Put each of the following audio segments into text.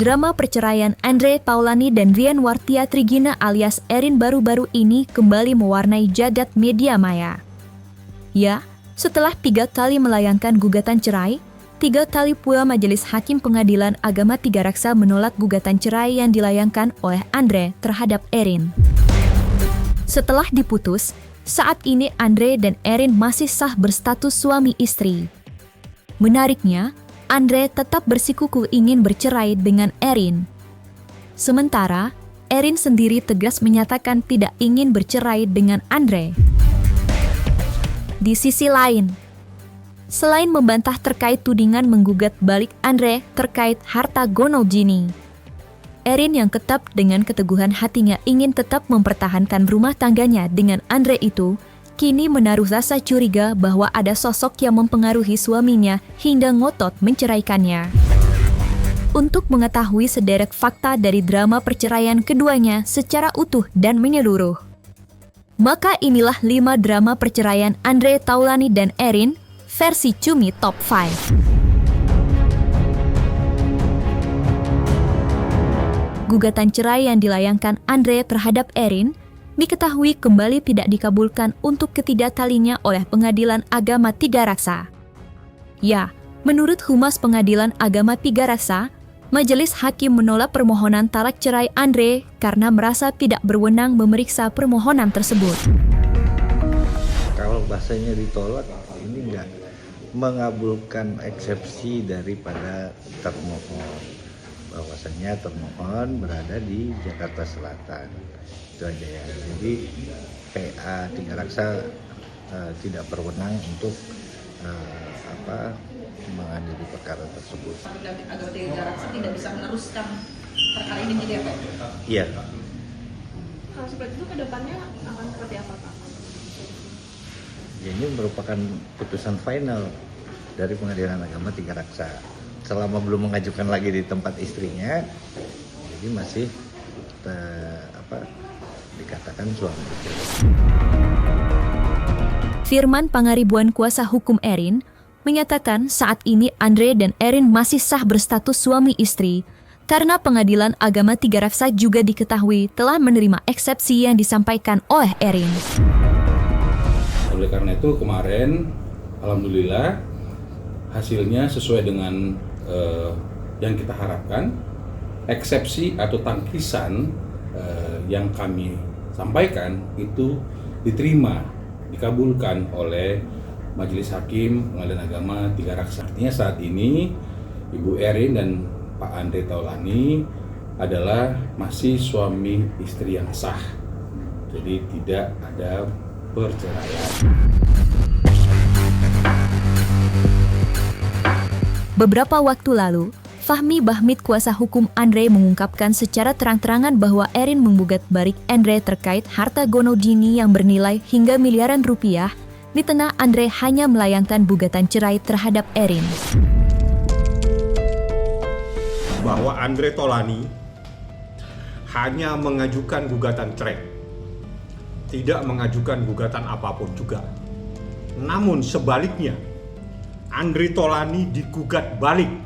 Drama perceraian Andre Taulany dan Rian Wartia Trigina alias Erin baru-baru ini kembali mewarnai jagat media maya. Ya, setelah 3 kali melayangkan gugatan cerai, 3 kali pula Majelis Hakim Pengadilan Agama Tigaraksa menolak gugatan cerai yang dilayangkan oleh Andre terhadap Erin. Setelah diputus, saat ini Andre dan Erin masih sah berstatus suami istri. Menariknya, Andre tetap bersikukuh ingin bercerai dengan Erin. Sementara, Erin sendiri tegas menyatakan tidak ingin bercerai dengan Andre. Di sisi lain, selain membantah terkait tudingan menggugat balik Andre terkait harta Gonogini, Erin yang tetap dengan keteguhan hatinya ingin tetap mempertahankan rumah tangganya dengan Andre itu, kini menaruh rasa curiga bahwa ada sosok yang mempengaruhi suaminya hingga ngotot menceraikannya. Untuk mengetahui sederet fakta dari drama perceraian keduanya secara utuh dan menyeluruh, maka inilah 5 drama perceraian Andre Taulany dan Erin versi Cumi Top 5. Gugatan cerai yang dilayangkan Andre terhadap Erin diketahui kembali tidak dikabulkan untuk ketiga kalinya oleh Pengadilan Agama Tigaraksa. Ya, menurut Humas Pengadilan Agama Tigaraksa, Majelis Hakim menolak permohonan talak cerai Andre karena merasa tidak berwenang memeriksa permohonan tersebut. Kalau bahasanya ditolak, ini enggak mengabulkan eksepsi daripada termohon. Bahwasanya termohon berada di Jakarta Selatan. Itu aja ya. Jadi PA Tigaraksa tidak berwenang untuk mengadili perkara tersebut. Agama Tigaraksa tidak bisa meneruskan perkara ini jadi apa? Iya. Kalau seperti itu kedepannya akan seperti apa Pak? Ya, ini merupakan putusan final dari Pengadilan Agama Tigaraksa. Selama belum mengajukan lagi di tempat istrinya, jadi masih dikatakan suami. Firman Pangaribuan kuasa hukum Erin menyatakan saat ini Andre dan Erin masih sah berstatus suami istri karena Pengadilan Agama Tigaraksa juga diketahui telah menerima eksepsi yang disampaikan oleh Erin. Oleh karena itu kemarin alhamdulillah hasilnya sesuai dengan yang kita harapkan. Eksepsi atau tangkisan yang kami sampaikan itu diterima, dikabulkan oleh Majelis Hakim Pengadilan Agama Tigaraksa. Artinya saat ini Ibu Erin dan Pak Andre Taulany adalah masih suami istri yang sah. Jadi tidak ada perceraian. Beberapa waktu lalu, Fahmi Bahmid kuasa hukum Andre mengungkapkan secara terang-terangan bahwa Erin menggugat balik Andre terkait harta Gonogini yang bernilai hingga miliaran rupiah, di tengah Andre hanya melayangkan gugatan cerai terhadap Erin. Bahwa Andre Taulany hanya mengajukan gugatan cerai, tidak mengajukan gugatan apapun juga. Namun sebaliknya, Andre Taulany digugat balik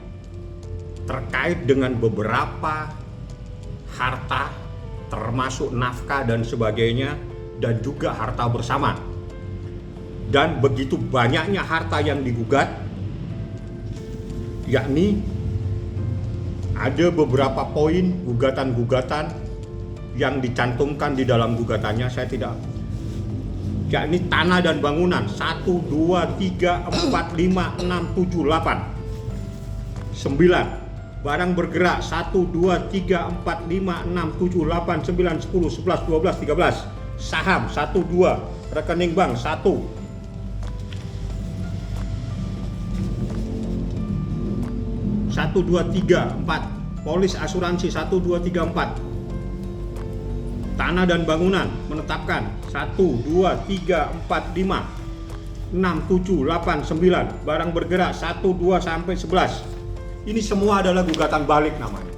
terkait dengan beberapa harta, termasuk nafkah dan sebagainya, dan juga harta bersama. Dan begitu banyaknya harta yang digugat, yakni ada beberapa poin gugatan-gugatan yang dicantumkan di dalam gugatannya, saya tidak, yakni tanah dan bangunan 1, 2, 3, 4, 5, 6, 7, 8 9, barang bergerak 1, 2, 3, 4, 5, 6, 7, 8, 9, 10, 11, 12, 13, saham 1, 2, rekening bank 1, 1, 2, 3, 4, polis asuransi 1, 2, 3, 4, tanah dan bangunan menetapkan 1, 2, 3, 4, 5, 6, 7, 8, 9, barang bergerak 1, 2, sampai 11. Ini semua adalah gugatan balik namanya.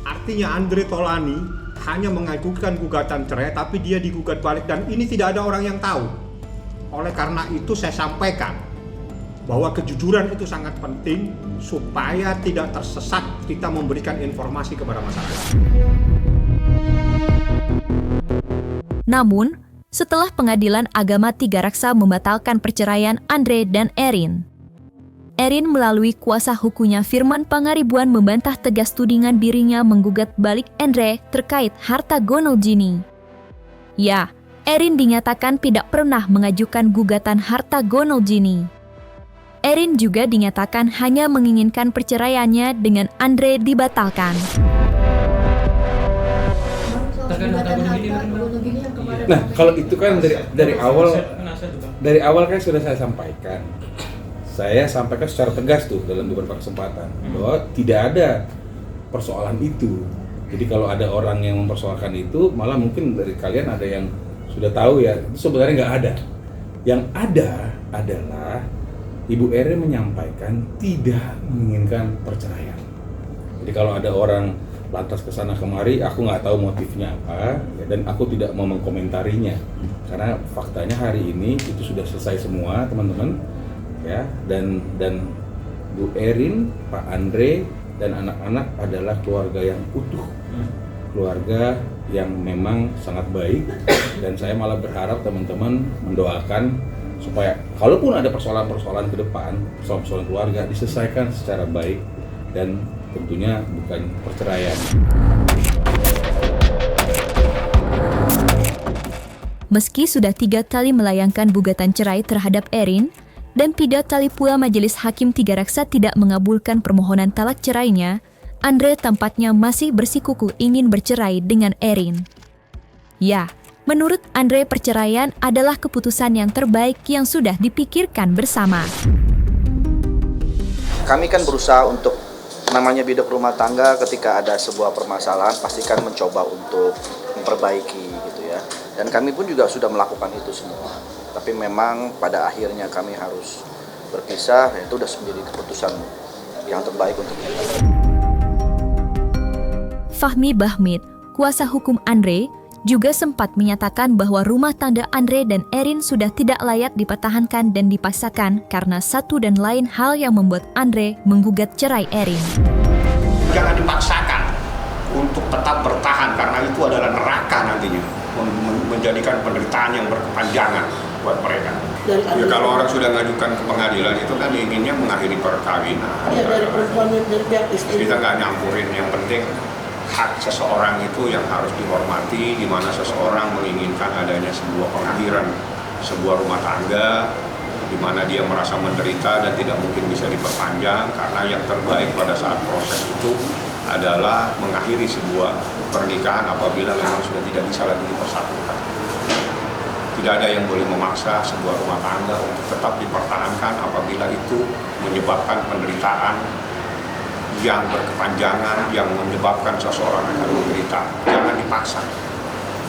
Artinya Andre Taulany hanya mengajukan gugatan cerai, tapi dia digugat balik, dan ini tidak ada orang yang tahu. Oleh karena itu saya sampaikan bahwa kejujuran itu sangat penting supaya tidak tersesat kita memberikan informasi kepada masyarakat. Namun, setelah Pengadilan Agama Tiga Raksa membatalkan perceraian Andre dan Erin, Erin melalui kuasa hukumnya Firman Pangaribuan membantah tegas tudingan dirinya menggugat balik Andre terkait harta Gonogini. Ya, Erin dinyatakan tidak pernah mengajukan gugatan harta Gonogini. Erin juga dinyatakan hanya menginginkan perceraiannya dengan Andre dibatalkan. Nah, kalau itu kan dari awal kan sudah saya sampaikan. Saya sampaikan secara tegas tuh dalam beberapa kesempatan bahwa tidak ada persoalan itu. Jadi kalau ada orang yang mempersoalkan itu, malah mungkin dari kalian ada yang sudah tahu ya, itu sebenarnya nggak ada. Yang ada adalah Ibu Erin menyampaikan tidak menginginkan perceraian. Jadi kalau ada orang lantas kesana kemari, aku nggak tahu motifnya apa, ya, dan aku tidak mau mengkomentarinya karena faktanya hari ini itu sudah selesai semua teman-teman. Ya, dan Bu Erin, Pak Andre, dan anak-anak adalah keluarga yang utuh, keluarga yang memang sangat baik, dan saya malah berharap teman-teman mendoakan supaya kalaupun ada persoalan-persoalan ke depan, persoalan keluarga diselesaikan secara baik dan tentunya bukan perceraian. Meski sudah 3 kali melayangkan gugatan cerai terhadap Erin, dan 3 kali pula Majelis Hakim Tiga Raksa tidak mengabulkan permohonan talak cerainya, Andre tampaknya masih bersikukuh ingin bercerai dengan Erin. Ya, menurut Andre perceraian adalah keputusan yang terbaik yang sudah dipikirkan bersama. Kami kan berusaha untuk namanya bidak rumah tangga, ketika ada sebuah permasalahan pastikan mencoba untuk memperbaiki gitu ya. Dan kami pun juga sudah melakukan itu semua. Tapi memang pada akhirnya kami harus berpisah, dan itu sudah menjadi keputusan yang terbaik untuk kita. Fahmi Bahmid, kuasa hukum Andre, juga sempat menyatakan bahwa rumah tangga Andre dan Erin sudah tidak layak dipertahankan dan dipaksakan karena satu dan lain hal yang membuat Andre menggugat cerai Erin. Jangan dipaksakan untuk tetap bertahan karena itu adalah neraka nantinya, menjadikan penderitaan yang berkepanjangan buat mereka. Ya, kalau orang sudah ngajukan ke pengadilan itu kan inginnya mengakhiri perkawinan. Ya, dari perempuan dan dari pihak istri. Kita nggak nyampurin, yang penting hak seseorang itu yang harus dihormati, di mana seseorang menginginkan adanya sebuah pengakhiran sebuah rumah tangga, di mana dia merasa menderita dan tidak mungkin bisa diperpanjang, karena yang terbaik pada saat proses itu adalah mengakhiri sebuah pernikahan apabila memang sudah tidak bisa lagi dipersatukan. Tidak ada yang boleh memaksa sebuah rumah tangga untuk tetap dipertahankan apabila itu menyebabkan penderitaan yang berkepanjangan, yang menyebabkan seseorang akan menderita. Jangan dipaksa.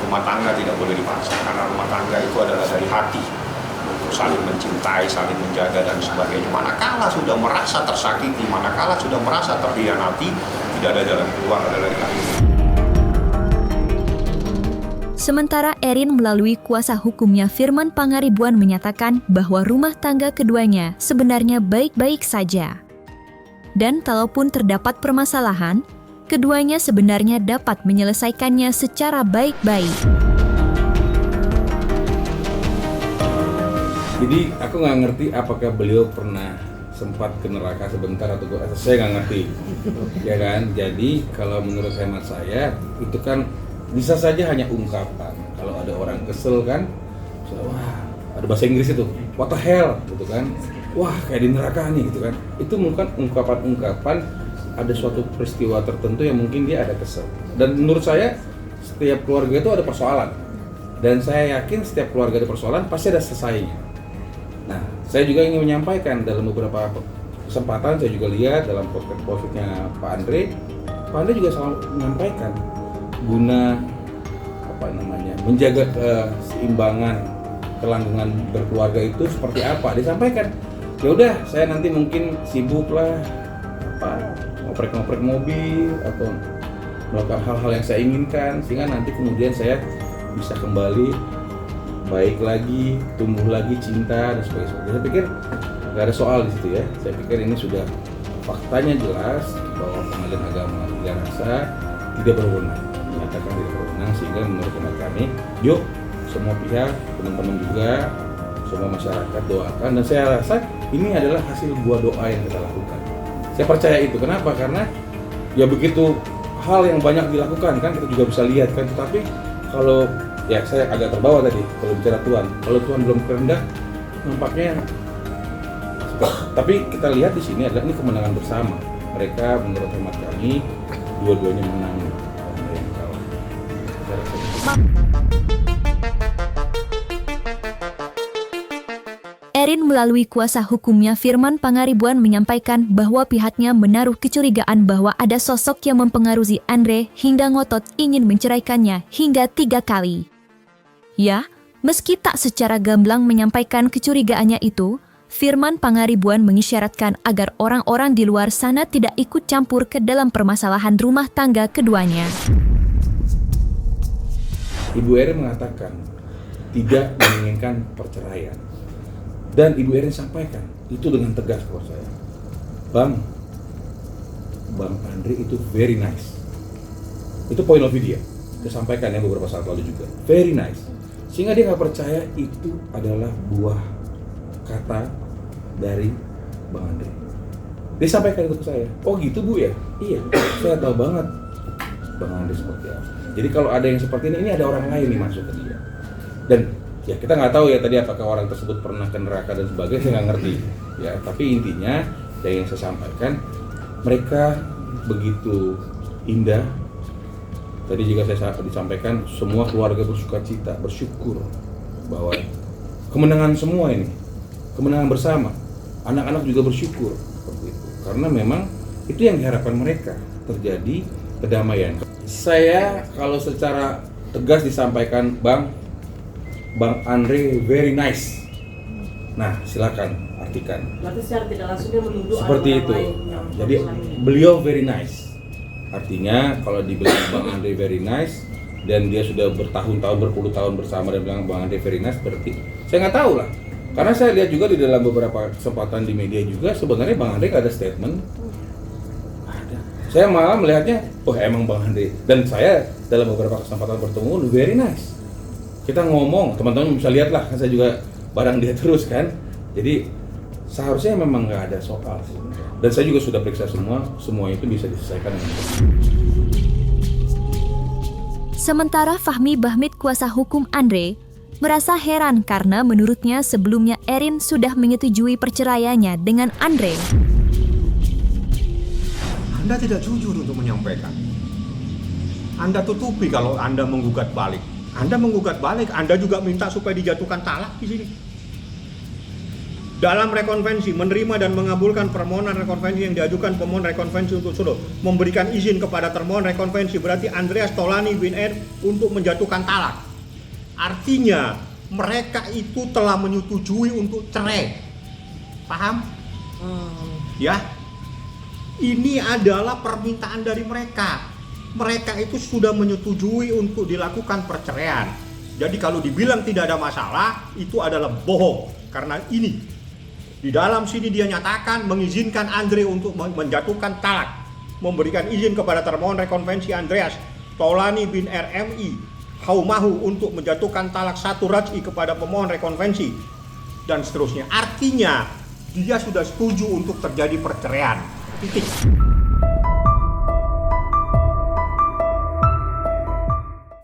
Rumah tangga tidak boleh dipaksa, karena rumah tangga itu adalah dari hati, untuk saling mencintai, saling menjaga, dan sebagainya. Manakala sudah merasa tersakiti, manakala sudah merasa terhianati, tidak ada jalan keluar, adalah diakhiri. Sementara Erin melalui kuasa hukumnya Firman Pangaribuan menyatakan bahwa rumah tangga keduanya sebenarnya baik-baik saja. Dan kalaupun terdapat permasalahan, keduanya sebenarnya dapat menyelesaikannya secara baik-baik. Jadi aku nggak ngerti apakah beliau pernah sempat ke neraka sebentar atau saya nggak ngerti, ya kan? Jadi kalau menurut hemat saya itu kan bisa saja hanya ungkapan. Kalau ada orang kesel kan, wah ada bahasa Inggris itu, what the hell gitu kan, wah kayak di neraka nih gitu kan. Itu bukan ungkapan-ungkapan ada suatu peristiwa tertentu yang mungkin dia ada kesel. Dan menurut saya setiap keluarga itu ada persoalan. Dan saya yakin setiap keluarga ada persoalan pasti ada selesainya. Nah, saya juga ingin menyampaikan dalam beberapa kesempatan, saya juga lihat dalam podcast-podcastnya Pak Andre juga selalu menyampaikan guna menjaga keseimbangan kelangsungan berkeluarga itu seperti apa, disampaikan. Ya udah, saya nanti mungkin sibuk lah ngoprek-ngoprek mobil atau melakukan hal-hal yang saya inginkan, sehingga nanti kemudian saya bisa kembali baik lagi, tumbuh lagi cinta dan sebagainya. Saya pikir nggak ada soal di situ ya. Saya pikir ini sudah faktanya jelas bahwa Pengadilan Agama Tiga Raksa tidak berwenang, menyatakan tidak berwenang, sehingga menurut hemat kami, yuk semua pihak, teman-teman juga, semua masyarakat doakan, dan saya rasa ini adalah hasil buah doa yang kita lakukan. Saya percaya itu. Kenapa? Karena ya begitu hal yang banyak dilakukan kan, kita juga bisa lihat kan, tetapi kalau ya saya agak terbawa tadi kalau bicara Tuhan, kalau Tuhan belum kehendak nampaknya. Tapi kita lihat di sini adalah ini kemenangan bersama. Mereka menurut hemat kami dua-duanya menang. Erin melalui kuasa hukumnya Firman Pangaribuan menyampaikan bahwa pihaknya menaruh kecurigaan bahwa ada sosok yang mempengaruhi Andre hingga ngotot ingin menceraikannya hingga 3 kali. Ya, meski tak secara gamblang menyampaikan kecurigaannya itu, Firman Pangaribuan mengisyaratkan agar orang-orang di luar sana tidak ikut campur ke dalam permasalahan rumah tangga keduanya. Ibu Erin mengatakan tidak menginginkan perceraian. Dan Ibu Erin sampaikan itu dengan tegas kepada saya. Bang Andre itu very nice. Itu point of view dia. Dia sampaikan ya beberapa saat lalu juga. Very nice. Sehingga dia nggak percaya itu adalah buah kata dari Bang Andre. Dia sampaikan itu ke saya. Oh gitu Bu ya? Iya, saya tahu banget Bang Andre seperti apa. Jadi kalau ada yang seperti ini ada orang lain nih masuk ke dia. Dan ya kita nggak tahu ya tadi apakah orang tersebut pernah ke neraka dan sebagainya, saya nggak ngerti. Ya, tapi intinya dari yang saya sampaikan, mereka begitu indah. Tadi juga saya disampaikan semua keluarga bersukacita, bersyukur bahwa kemenangan semua ini, kemenangan bersama. Anak-anak juga bersyukur seperti itu. Karena memang itu yang diharapkan mereka, terjadi kedamaian. Saya kalau secara tegas disampaikan Bang Andre very nice. Nah, silakan artikan. Berarti secara tidak langsung dia menuduh Seperti orang itu. lain yang Jadi beliau very nice. Artinya kalau dibilang Bang Andre very nice dan dia sudah bertahun-tahun, berpuluh tahun bersama dan bilang Bang Andre very nice, berarti saya nggak tahu lah. Karena saya lihat juga di dalam beberapa kesempatan di media juga sebenarnya Bang Andre nggak ada statement. Ada. Saya malah melihatnya, oh emang Bang Andre. Dan saya dalam beberapa kesempatan bertemu very nice. Kita ngomong, teman-teman bisa lihat lah, kan saya juga bareng dia terus kan. Jadi seharusnya memang nggak ada soal sih. Dan saya juga sudah periksa semua itu bisa diselesaikan dengan Sementara Fahmi Bahmid kuasa hukum Andre merasa heran karena menurutnya sebelumnya Erin sudah menyetujui perceraiannya dengan Andre. Anda tidak jujur untuk menyampaikan. Anda tutupi kalau Anda menggugat balik. Anda menggugat balik, Anda juga minta supaya dijatuhkan talak di sini. Dalam rekonvensi, menerima dan mengabulkan permohonan rekonvensi yang diajukan pemohon rekonvensi untuk sudah memberikan izin kepada termohon rekonvensi, berarti Andreas Taulani bin R untuk menjatuhkan talak. Artinya mereka itu telah menyetujui untuk cerai. Paham? Ya. Ini adalah permintaan dari mereka. Mereka itu sudah menyetujui untuk dilakukan perceraian. Jadi kalau dibilang tidak ada masalah, itu adalah bohong. Karena ini di dalam sini dia nyatakan mengizinkan Andre untuk menjatuhkan talak, memberikan izin kepada termohon rekonvensi Andreas Taulani bin RMI Haumahu untuk menjatuhkan talak 1 raj'i kepada pemohon rekonvensi dan seterusnya. Artinya dia sudah setuju untuk terjadi perceraian. Titik.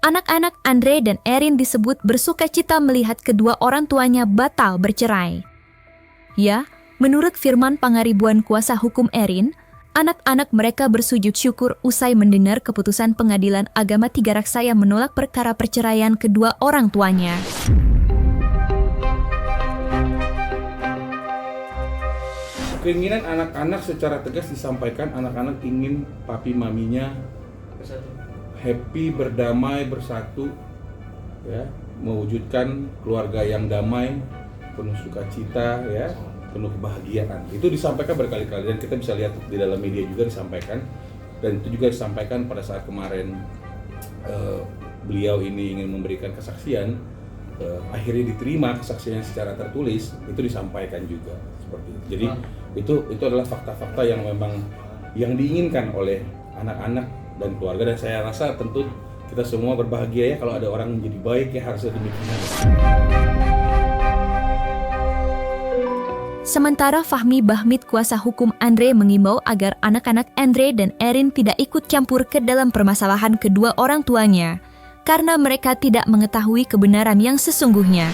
Anak-anak Andre dan Erin disebut bersukacita melihat kedua orang tuanya batal bercerai. Ya, menurut Firman Pangaribuan kuasa hukum Erin, anak-anak mereka bersujud syukur usai mendengar keputusan Pengadilan Agama Tiga Raksa yang menolak perkara perceraian kedua orang tuanya. keinginan anak-anak secara tegas disampaikan, anak-anak ingin papi maminya happy, berdamai, bersatu, ya, mewujudkan keluarga yang damai, penuh sukacita, ya, penuh kebahagiaan. Itu disampaikan berkali-kali dan kita bisa lihat di dalam media juga disampaikan, dan itu juga disampaikan pada saat kemarin beliau ini ingin memberikan kesaksian. akhirnya diterima kesaksiannya secara tertulis, itu disampaikan juga seperti itu. Jadi itu adalah fakta-fakta yang memang yang diinginkan oleh anak-anak dan keluarga, dan saya rasa tentu kita semua berbahagia ya kalau ada orang menjadi baik, ya harusnya demikian. Sementara Fahmi Bahmid, kuasa hukum Andre, mengimbau agar anak-anak Andre dan Erin tidak ikut campur ke dalam permasalahan kedua orang tuanya, karena mereka tidak mengetahui kebenaran yang sesungguhnya.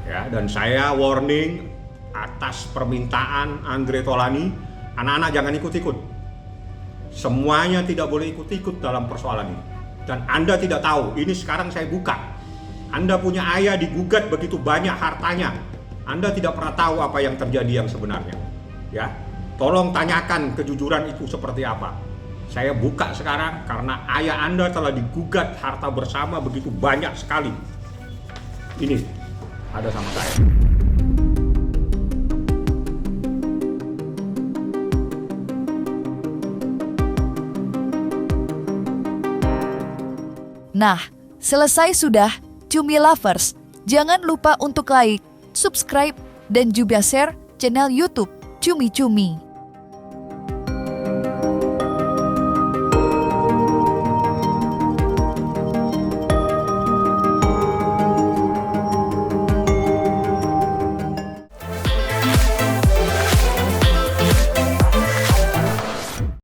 Ya, dan saya warning atas permintaan Andre Taulany, anak-anak jangan ikut-ikut. Semuanya tidak boleh ikut-ikut dalam persoalan ini. Dan Anda tidak tahu, ini sekarang saya buka. Anda punya ayah digugat begitu banyak hartanya. Anda tidak pernah tahu apa yang terjadi yang sebenarnya. Ya, tolong tanyakan kejujuran itu seperti apa. Saya buka sekarang karena ayah Anda telah digugat harta bersama begitu banyak sekali. Ini ada sama saya. Nah, selesai sudah, Cumi Lovers. Jangan lupa untuk like, subscribe, dan juga share channel YouTube Cumi Cumi.